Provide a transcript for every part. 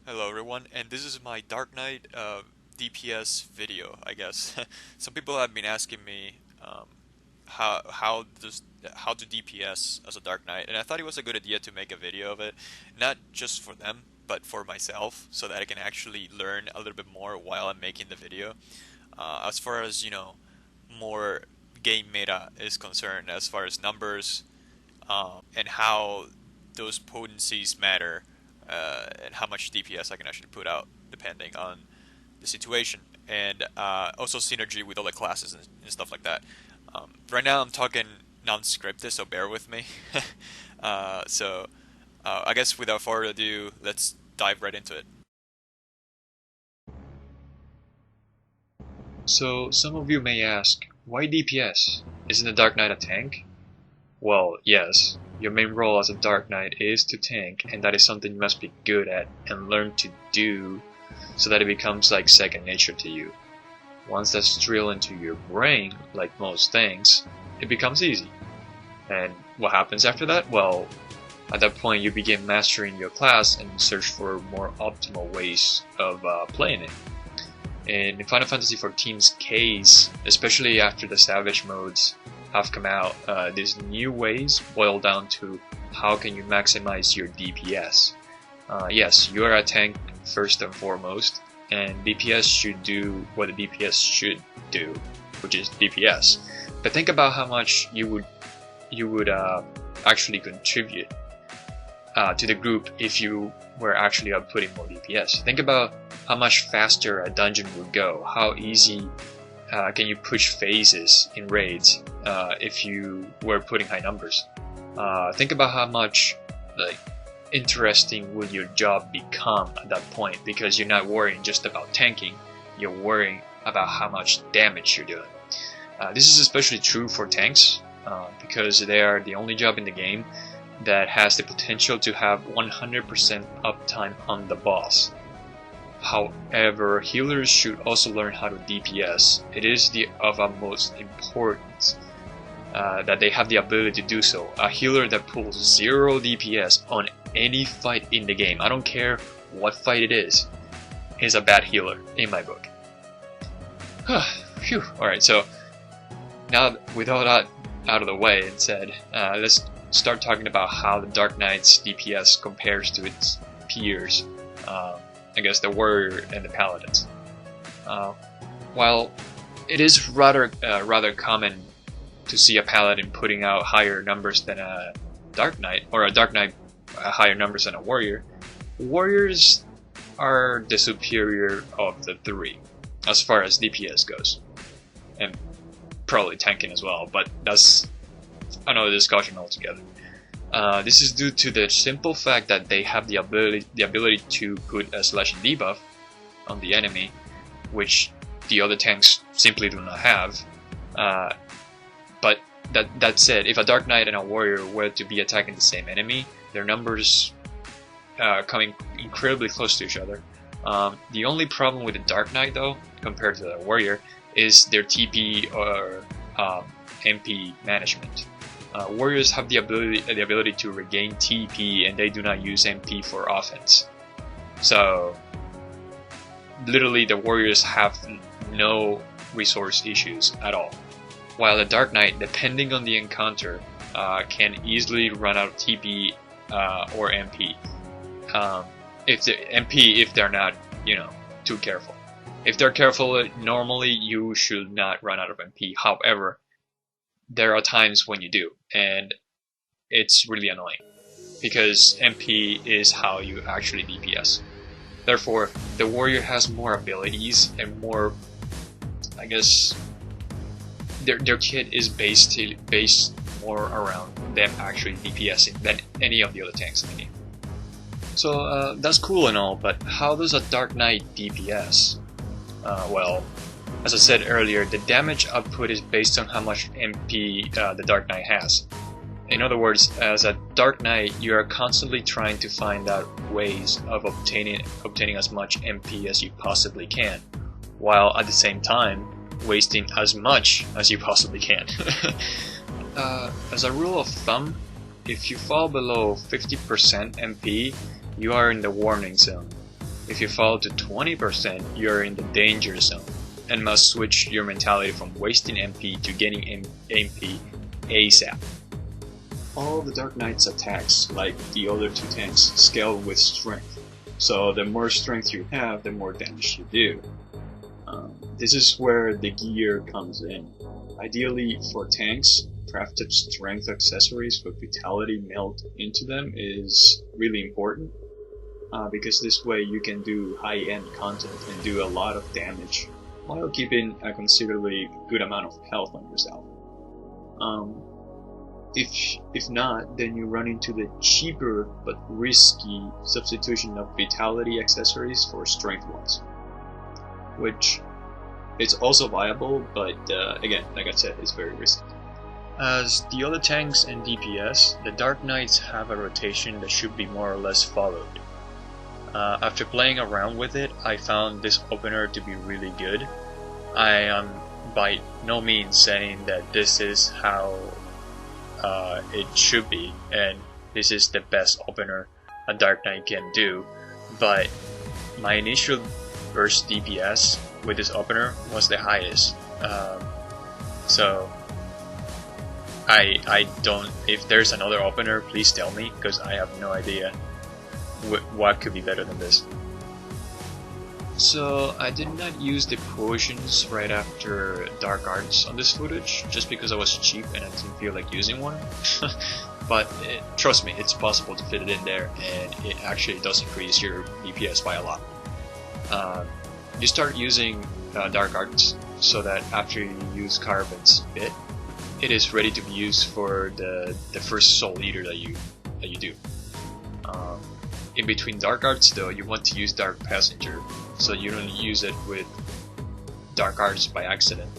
Hello everyone, and this is my Dark Knight DPS video, I guess. Some people have been asking me how to DPS as a Dark Knight, and I thought it was a good idea to make a video of it, not just for them, but for myself, so that I can actually learn a little bit more while I'm making the video. As far as more game meta is concerned, as far as numbers, and how those potencies matter, and how much DPS I can actually put out depending on the situation, and also synergy with other classes and stuff like that. Right now I'm talking non-scripted, so bear with me. I guess without further ado, let's dive right into it. So some of you may ask, why DPS? Isn't a Dark Knight a tank? Well, yes, your main role as a Dark Knight is to tank, and that is something you must be good at and learn to do so that it becomes like second nature to you. Once that's drilled into your brain, like most things, it becomes easy. And what happens after that? Well, at that point you begin mastering your class and search for more optimal ways of playing it. In Final Fantasy XIV's case, especially after the Savage modes have come out, these new ways boil down to how can you maximize your DPS. Yes, you are a tank first and foremost, and DPS should do what a DPS should do, which is DPS. But think about how much you would actually contribute to the group if you were actually outputting more DPS. Think about how much faster a dungeon would go, how easy can you push phases in raids if you were putting high numbers. Think about how much interesting would your job become at that point, because you're not worrying just about tanking, you're worrying about how much damage you're doing. This is especially true for tanks because they are the only job in the game that has the potential to have 100% uptime on the boss. However, healers should also learn how to DPS. It is of utmost importance that they have the ability to do so. A healer that pulls 0 DPS on any fight in the game, I don't care what fight it is a bad healer in my book. Phew. Alright, so now with all that out of the way and said, let's start talking about how the Dark Knight's DPS compares to its peers. I guess the warrior and the paladins. While it is rather common to see a paladin putting out higher numbers than a Dark Knight, or a Dark Knight higher numbers than a warrior, warriors are the superior of the three as far as DPS goes, and probably tanking as well, but that's another discussion altogether. This is due to the simple fact that they have the ability to put a slashing debuff on the enemy, which the other tanks simply do not have. But that said, if a Dark Knight and a Warrior were to be attacking the same enemy, their numbers coming incredibly close to each other. The only problem with the Dark Knight, though, compared to the Warrior, is their TP or MP management. Warriors have the ability to regain TP, and they do not use MP for offense. So, literally, the Warriors have no resource issues at all. While the Dark Knight, depending on the encounter, can easily run out of TP or MP. If they're not, too careful. If they're careful, normally you should not run out of MP. However, there are times when you do, and it's really annoying because MP is how you actually DPS. Therefore, the warrior has more abilities and more, I guess, their kit is based more around them actually DPSing than any of the other tanks in the game. So that's cool and all, but how does a Dark Knight DPS? Well, as I said earlier, the damage output is based on how much MP the Dark Knight has. In other words, as a Dark Knight, you are constantly trying to find out ways of obtaining as much MP as you possibly can, while at the same time wasting as much as you possibly can. As a rule of thumb, if you fall below 50% MP, you are in the warning zone. If you fall to 20%, you're in the danger zone and must switch your mentality from wasting MP to gaining MP ASAP. All the Dark Knight's attacks, like the other two tanks, scale with strength. So the more strength you have, the more damage you do. This is where the gear comes in. Ideally for tanks, crafted strength accessories with vitality melt into them is really important. Because this way you can do high-end content and do a lot of damage while keeping a considerably good amount of health on yourself. If not, then you run into the cheaper but risky substitution of vitality accessories for strength ones, which it's also viable, but again, like I said, it's very risky. As the other tanks and DPS, the Dark Knights have a rotation that should be more or less followed. After playing around with it, I found this opener to be really good. I am by no means saying that this is how it should be, and this is the best opener a Dark Knight can do, but my initial burst DPS with this opener was the highest. So I don't, if there's another opener, please tell me, because I have no idea what could be better than this. So I did not use the potions right after Dark Arts on this footage, just because I was cheap and I didn't feel like using one. But trust me, it's possible to fit it in there, and it actually does increase your DPS by a lot. You start using Dark Arts so that after you use Keybinds bit, it is ready to be used for the first Soul Eater that you do. In between Dark Arts though, you want to use Dark Passenger, so you don't use it with Dark Arts by accident.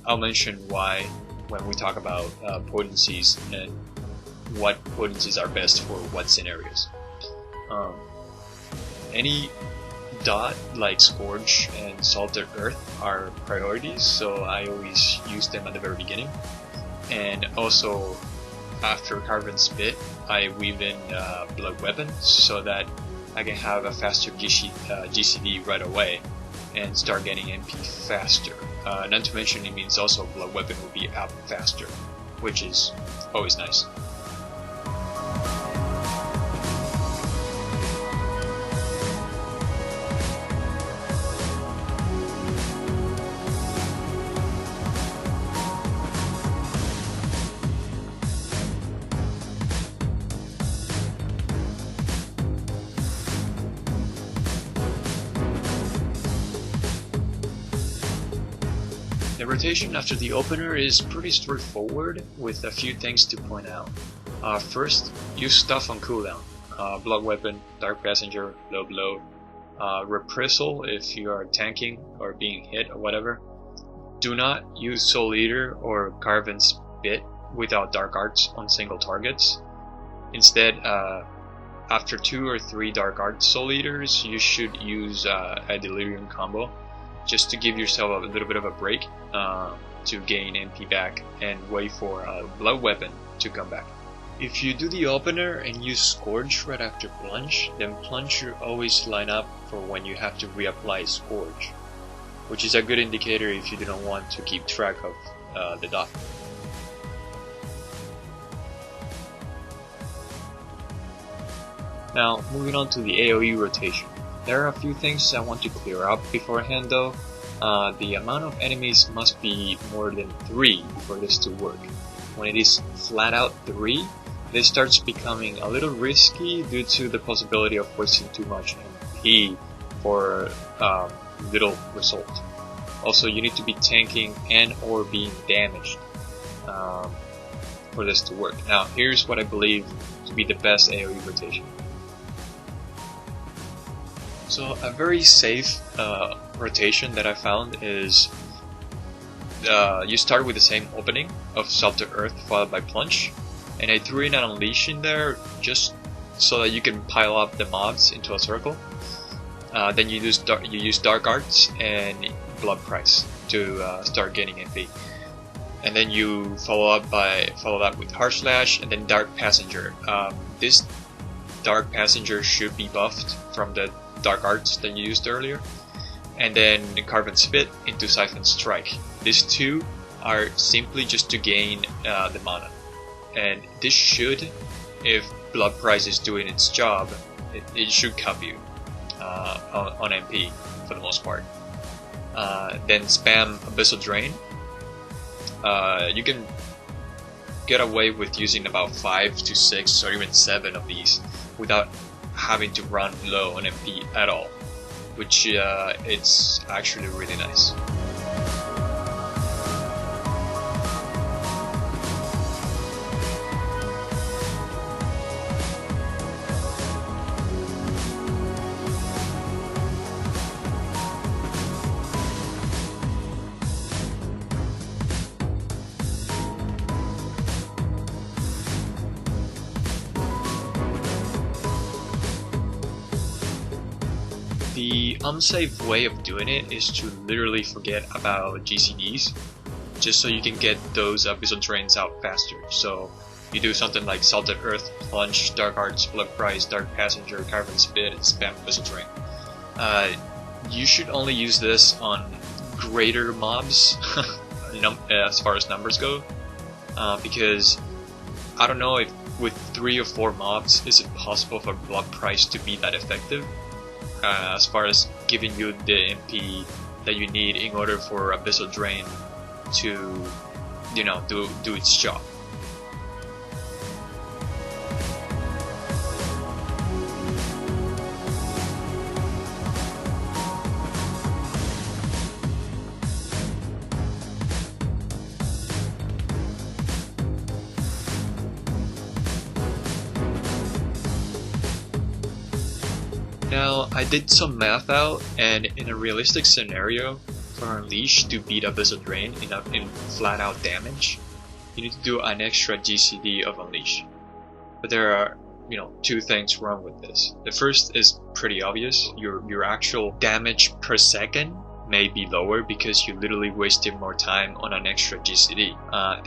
I'll mention why when we talk about potencies and what potencies are best for what scenarios. Any dot like Scourge and Salted Earth are priorities, so I always use them at the very beginning. And also, after Keybinds bit, I weave in Blood Weapon so that I can have a faster GCD right away and start getting MP faster. Not to mention, it means also Blood Weapon will be up faster, which is always nice. The rotation after the opener is pretty straightforward, with a few things to point out. First, use stuff on cooldown. Blood Weapon, Dark Passenger, Low Blow, Reprisal if you are tanking or being hit or whatever. Do not use Soul Eater or Keybinds bit without Dark Arts on single targets. Instead, after 2 or 3 Dark Arts Soul Eaters, you should use a Delirium combo, just to give yourself a little bit of a break to gain MP back and wait for a Blood Weapon to come back. If you do the opener and use Scourge right after Plunge, then Plunge should always line up for when you have to reapply Scourge, which is a good indicator if you do not want to keep track of the dot. Now, moving on to the AoE rotation. There are a few things I want to clear up beforehand though. The amount of enemies must be more than 3 for this to work. When it is flat out 3, this starts becoming a little risky due to the possibility of wasting too much MP for little result. Also, you need to be tanking and or being damaged for this to work. Now, here's what I believe to be the best AoE rotation. So a very safe rotation that I found is you start with the same opening of Salted Earth followed by Plunge, and I threw in an Unleash in there just so that you can pile up the mobs into a circle. Then you use Dark Arts and Blood Price to start getting MP, and then you follow that with Harsh Lash and then Dark Passenger. This Dark Passenger should be buffed from the Dark Arts that you used earlier, and then Carbon Spit into Siphon Strike. These two are simply just to gain the mana, and this should, if Blood Price is doing its job, it should cup you on MP for the most part. Then spam Abyssal Drain. You can get away with using about 5 to 6 or even 7 of these without having to run low on MP at all, which it's actually really nice. The unsafe way of doing it is to literally forget about GCDs, just so you can get those Abyssal Drains out faster. So you do something like Salted Earth, Plunge, Dark Arts, Blood Price, Dark Passenger, Carbon Spit, and spam Abyssal Drain. You should only use this on greater mobs, as far as numbers go, because I don't know if with 3 or 4 mobs is it possible for Blood Price to be that effective. As far as giving you the MP that you need in order for Abyssal Drain to, do its job. Now, I did some math out, and in a realistic scenario, for Unleash to beat Abyssal Drain in flat out damage, you need to do an extra GCD of Unleash. But there are, 2 things wrong with this. The first is pretty obvious. Your actual damage per second may be lower because you literally wasted more time on an extra GCD.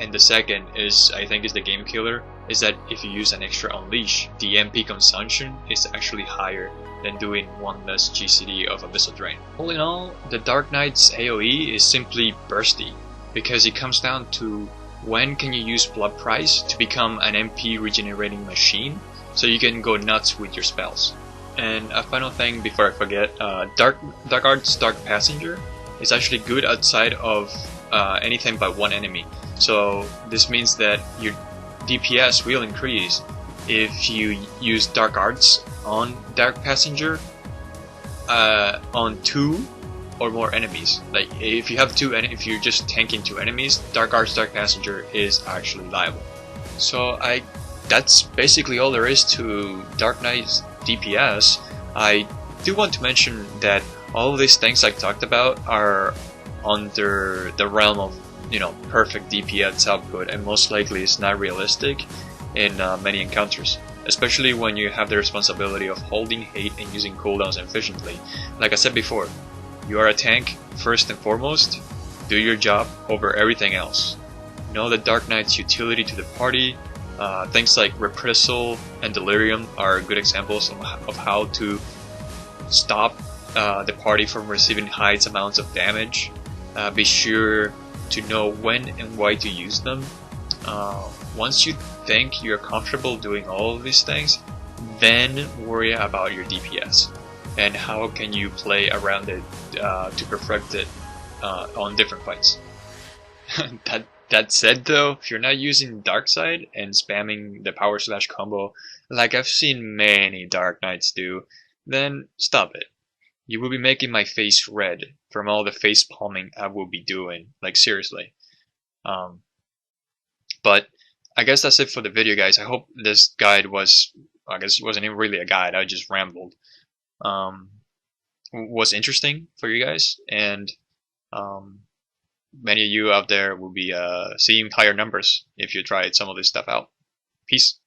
And the second is, I think, is the game killer, is that if you use an extra Unleash, the MP consumption is actually higher than doing 1 less GCD of Abyssal Drain. All in all, the Dark Knight's AoE is simply bursty, because it comes down to when can you use Blood Price to become an MP regenerating machine, so you can go nuts with your spells. And a final thing before I forget, Dark Arts Dark Passenger is actually good outside of anything but 1 enemy. So this means that your DPS will increase if you use Dark Arts on Dark Passenger on 2 or more enemies. Like if you have if you're just tanking 2 enemies, Dark Arts Dark Passenger is actually liable. So that's basically all there is to Dark Knight's DPS. I do want to mention that all of these things I talked about are under the realm of perfect DPS output, and most likely it's not realistic in many encounters, especially when you have the responsibility of holding hate and using cooldowns efficiently. Like I said before, you are a tank first and foremost. Do your job over everything else. Know the Dark Knight's utility to the party. Things like Reprisal and Delirium are good examples of how to stop the party from receiving high amounts of damage. Be sure to know when and why to use them. Once you think you're comfortable doing all of these things, then worry about your DPS and how can you play around it to perfect it on different fights. That said though, if you're not using Dark Side and spamming the Power Slash combo like I've seen many Dark Knights do, then stop it. You will be making my face red from all the face palming I will be doing, like seriously. But I guess that's it for the video, guys. I hope this guide was, I guess it wasn't even really a guide, I just rambled, was interesting for you guys, and many of you out there will be seeing higher numbers if you tried some of this stuff out. Peace.